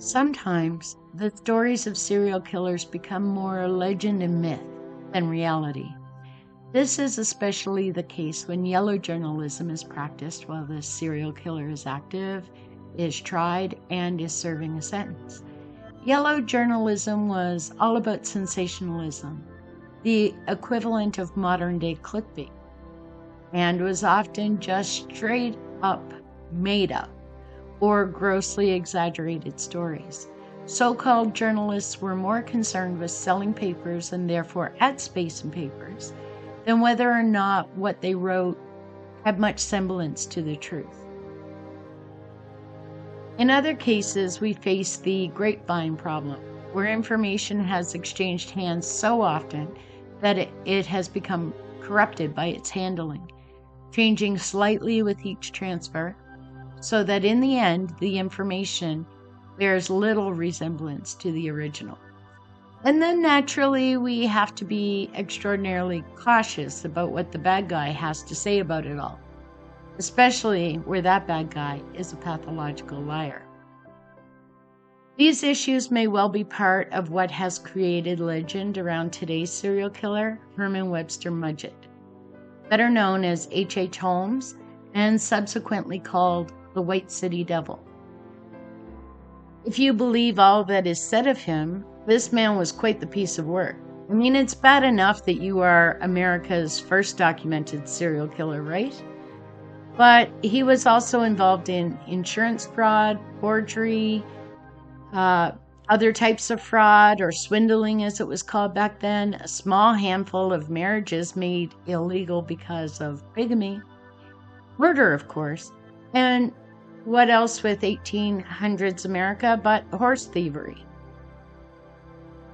Sometimes the stories of serial killers become more legend and myth than reality. This is especially the case when yellow journalism is practiced while the serial killer is active, is tried, and is serving a sentence. Yellow journalism was all about sensationalism, the equivalent of modern day clickbait, and was often just straight up made up or grossly exaggerated stories. So called journalists were more concerned with selling papers and therefore ad space in papers than whether or not what they wrote had much semblance to the truth. In other cases, we face the grapevine problem, where information has exchanged hands so often that it has become corrupted by its handling, changing slightly with each transfer, so that in the end, the information bears little resemblance to the original. And then naturally, we have to be extraordinarily cautious about what the bad guy has to say about it all, especially where that bad guy is a pathological liar. These issues may well be part of what has created legend around today's serial killer, Herman Webster Mudgett, better known as H. Holmes and subsequently called the White City Devil. If you believe all that is said of him, this man was quite the piece of work. I mean, it's bad enough that you are America's first documented serial killer, right? But he was also involved in insurance fraud, forgery, other types of fraud, or swindling as it was called back then, a small handful of marriages made illegal because of bigamy, murder, of course, and what else with 1800s America but horse thievery.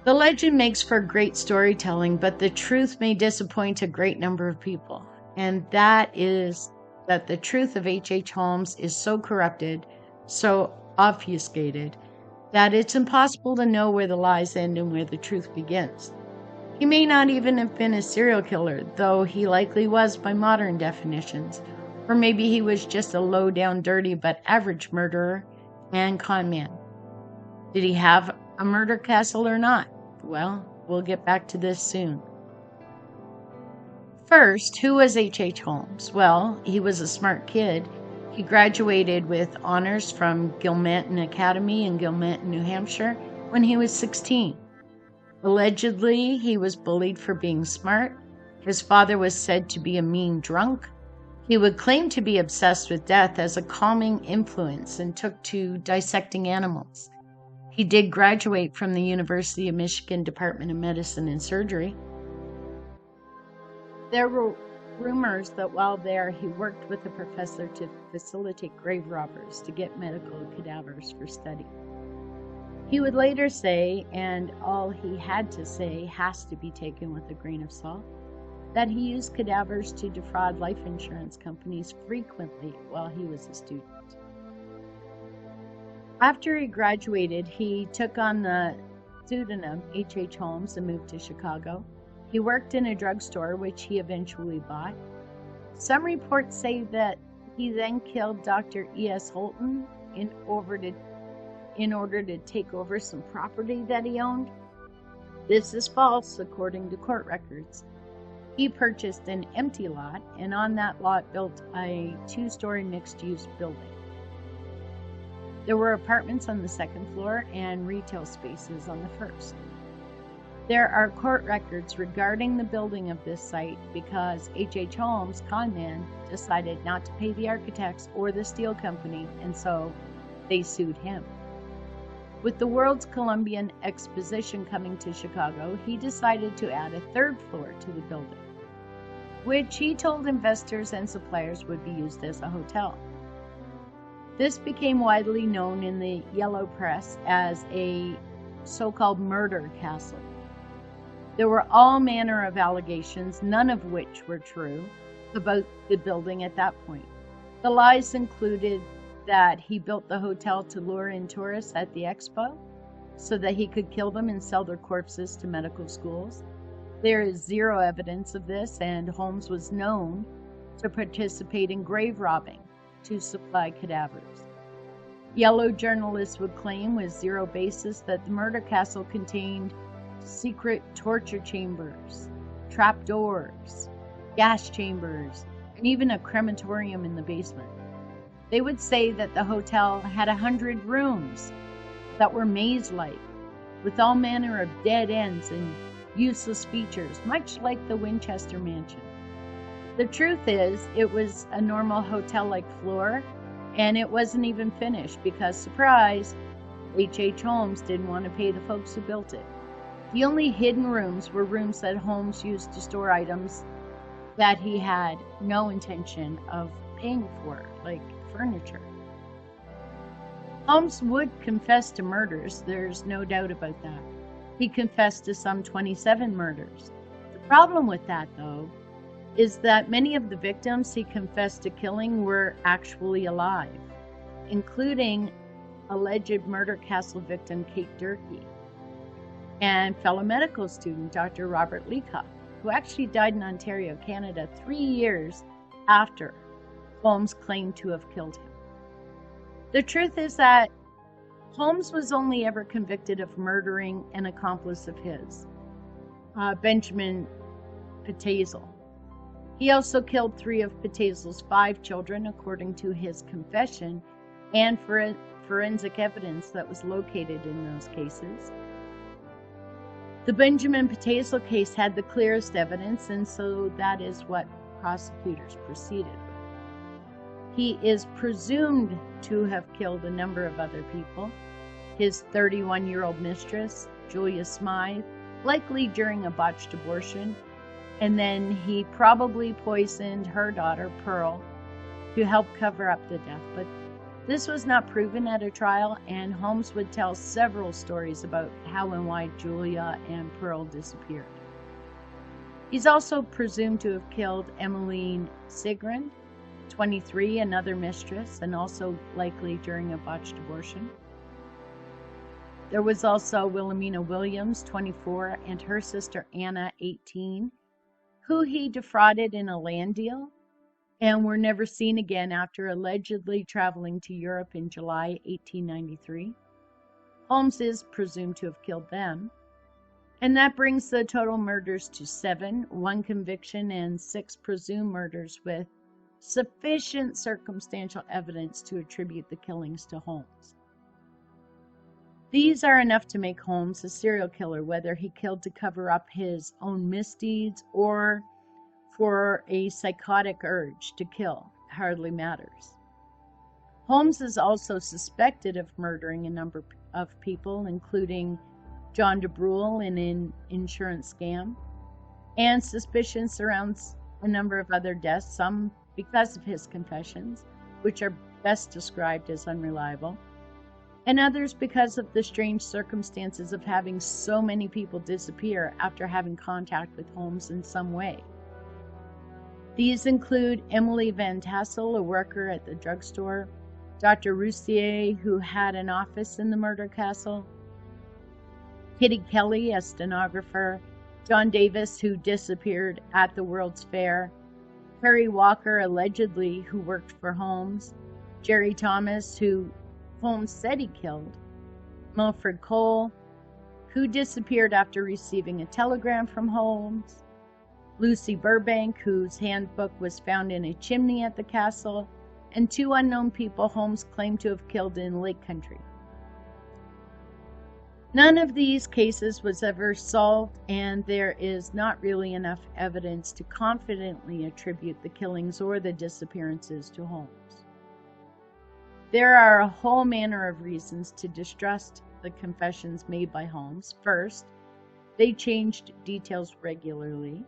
The legend makes for great storytelling, but the truth may disappoint a great number of people, and that is that the truth of H. Holmes is so corrupted, so obfuscated, that it's impossible to know where the lies end and where the truth begins. He may not even have been a serial killer, though he likely was by modern definitions, or maybe he was just a low-down, dirty but average murderer and con man. Did he have a murder castle or not? Well, we'll get back to this soon. First, who was H. Holmes? Well, he was a smart kid. He graduated with honors from Gilmanton Academy in Gilmanton, New Hampshire, when he was 16. Allegedly, he was bullied for being smart. His father was said to be a mean drunk. He would claim to be obsessed with death as a calming influence and took to dissecting animals. He did graduate from the University of Michigan Department of Medicine and Surgery. There were rumors that while there, he worked with a professor to facilitate grave robbers to get medical cadavers for study. He would later say, and all he had to say has to be taken with a grain of salt, that he used cadavers to defraud life insurance companies frequently while he was a student. After he graduated, he took on the pseudonym H. Holmes and moved to Chicago. He worked in a drugstore, which he eventually bought. Some reports say that he then killed Dr. E.S. Holton in order to take over some property that he owned. This is false, according to court records. He purchased an empty lot, and on that lot built a 2-story mixed-use building. There were apartments on the second floor and retail spaces on the first. There are court records regarding the building of this site because H. Holmes, con man, decided not to pay the architects or the steel company, and so they sued him. With the World's Columbian Exposition coming to Chicago, he decided to add a 3rd floor to the building, which he told investors and suppliers would be used as a hotel. This became widely known in the yellow press as a so-called murder castle. There were all manner of allegations, none of which were true, about the building at that point. The lies included that he built the hotel to lure in tourists at the expo so that he could kill them and sell their corpses to medical schools. There is zero evidence of this, and Holmes was known to participate in grave robbing to supply cadavers. Yellow journalists would claim with zero basis that the murder castle contained secret torture chambers, trapdoors, gas chambers, and even a crematorium in the basement. They would say that the hotel had 100 rooms that were maze-like, with all manner of dead ends and useless features, much like the Winchester Mansion. The truth is, it was a normal hotel-like floor, and it wasn't even finished because, surprise, H. Holmes didn't want to pay the folks who built it. The only hidden rooms were rooms that Holmes used to store items that he had no intention of paying for, like furniture. Holmes would confess to murders, there's no doubt about that. He confessed to some 27 murders. The problem with that, though, is that many of the victims he confessed to killing were actually alive, including alleged murder castle victim Kate Durkee and fellow medical student Dr. Robert Leacock, who actually died in Ontario, Canada, 3 years after Holmes claimed to have killed him. The truth is that Holmes was only ever convicted of murdering an accomplice of his, Benjamin Pitezel. He also killed 3 of Pitezel's 5 children, according to his confession, and forensic evidence that was located in those cases. The Benjamin Pitezel case had the clearest evidence, and so that is what prosecutors proceeded with. He is presumed to have killed a number of other people. His 31-year-old mistress, Julia Smythe, likely during a botched abortion, and then he probably poisoned her daughter, Pearl, to help cover up the death. But this was not proven at a trial, and Holmes would tell several stories about how and why Julia and Pearl disappeared. He's also presumed to have killed Emmeline Sigrid, 23, another mistress, and also likely during a botched abortion. There was also Wilhelmina Williams, 24, and her sister Anna, 18, who he defrauded in a land deal and were never seen again after allegedly traveling to Europe in July 1893. Holmes is presumed to have killed them, and that brings the total murders to 7, 1 conviction, and 6 presumed murders with sufficient circumstantial evidence to attribute the killings to Holmes. These are enough to make Holmes a serial killer, whether he killed to cover up his own misdeeds or for a psychotic urge to kill. Hardly matters. Holmes is also suspected of murdering a number of people, including John DeBrule in an insurance scam, and suspicion surrounds a number of other deaths, some because of his confessions, which are best described as unreliable, and others because of the strange circumstances of having so many people disappear after having contact with Holmes in some way. These include Emily Van Tassel, a worker at the drugstore, Dr. Roussier, who had an office in the murder castle, Kitty Kelly, a stenographer, John Davis, who disappeared at the World's Fair, Harry Walker, allegedly, who worked for Holmes, Jerry Thomas, who Holmes said he killed, Milford Cole, who disappeared after receiving a telegram from Holmes, Lucy Burbank, whose handbook was found in a chimney at the castle, and 2 unknown people Holmes claimed to have killed in Lake Country. None of these cases was ever solved, and there is not really enough evidence to confidently attribute the killings or the disappearances to Holmes. There are a whole manner of reasons to distrust the confessions made by Holmes. First, they changed details regularly.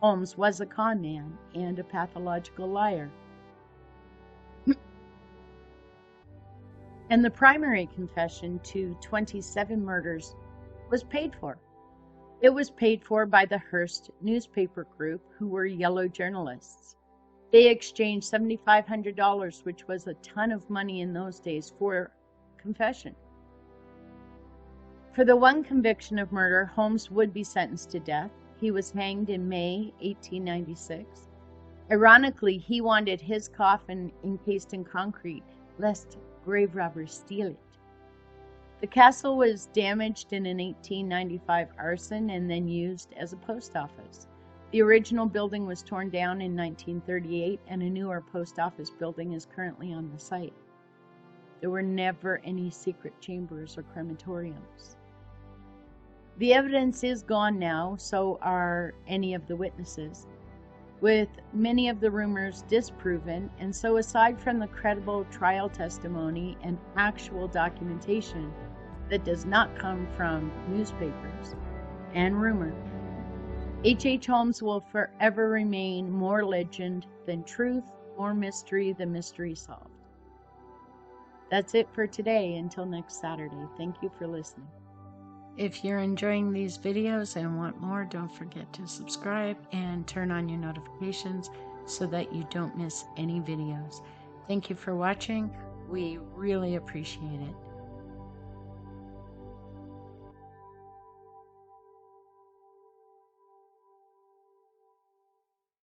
Holmes was a con man and a pathological liar. And the primary confession to 27 murders was paid for. It was paid for by the Hearst newspaper group, who were yellow journalists. They exchanged $7,500, which was a ton of money in those days, for confession. For the 1 conviction of murder, Holmes would be sentenced to death. He was hanged in May 1896. Ironically, he wanted his coffin encased in concrete, lest grave robbers steal it. The castle was damaged in an 1895 arson and then used as a post office. The original building was torn down in 1938, and a newer post office building is currently on the site. There were never any secret chambers or crematoriums. The evidence is gone now, so are any of the witnesses, with many of the rumors disproven, and so aside from the credible trial testimony and actual documentation that does not come from newspapers and rumor, H. Holmes will forever remain more legend than truth, more mystery than mystery solved. That's it for today. Until next Saturday. Thank you for listening. If you're enjoying these videos and want more, don't forget to subscribe and turn on your notifications so that you don't miss any videos. Thank you for watching. We really appreciate it.